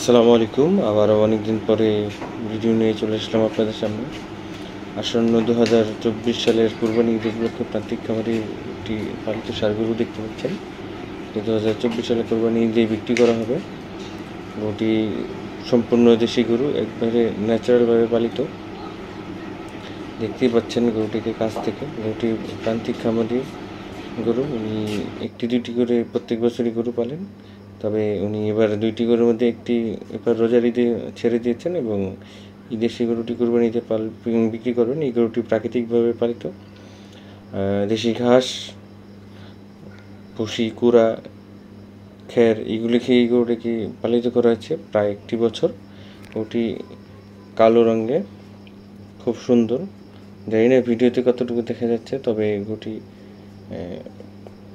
আসসালামু আলাইকুম। আবারও অনেকদিন পরে ভিডিও নিয়ে চলে আসলাম আপনাদের সামনে। আসন্ন 2024 সালের কুরবানি ঈদ উপলক্ষে প্রান্তিক খামারে একটি পালিত ষাঁড় গরু দেখতে পাচ্ছেন। 2024 সালে কুরবানি ঈদে বিক্রি করা হবে। গরুটি সম্পূর্ণ দেশি গরু, একবারে ন্যাচারালভাবে পালিত। দেখতেই পাচ্ছেন গরুটিকে কাছ থেকে। গরুটি প্রান্তিক খামারি গরু। উনি একটি দুইটি করে প্রত্যেক বছরই গরু পালেন, তবে উনি এবার দুইটি গরুর মধ্যে একটি এবার রোজার ঈদে ছেড়ে দিয়েছেন এবং ঈদে সেই গরুটি কুরবানিতে বিক্রি করবেন। এই গরুটি প্রাকৃতিকভাবে পালিত। দেশি ঘাস, ভুসি, কুড়া, খ্যার এগুলি খেয়ে এই গরুটিকে পালিত করা হয়েছে প্রায় একটি বছর। গরুটি কালো রঙের, খুব সুন্দর। জানি না ভিডিওতে কতটুকু দেখা যাচ্ছে, তবে গরুটি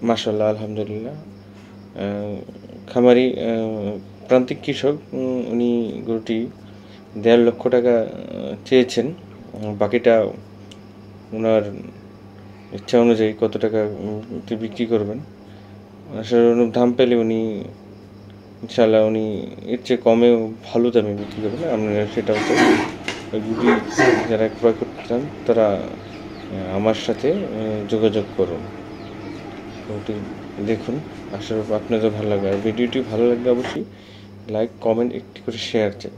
মাশাআল্লাহ আলহামদুলিল্লাহ। খামারি প্রান্তিক কৃষক, উনি গরুটি 1.5 লক্ষ টাকা চেয়েছেন। বাকিটা ওনার ইচ্ছা অনুযায়ী কত টাকা বিক্রি করবেন। আসলে দাম পেলে উনি ইনশাল্লাহ উনি এর চেয়ে কমেও ভালো দামে বিক্রি করবেন। আমরা সেটাও চাই। যদি যারা ক্রয় করতে চান তারা আমার সাথে যোগাযোগ করুন। ওটি দেখুন, আশা করি আপনাদের ভালো লাগবে। আর ভিডিওটি ভালো লাগলে অবশ্যই লাইক, কমেন্ট, একটি করে শেয়ার চাই।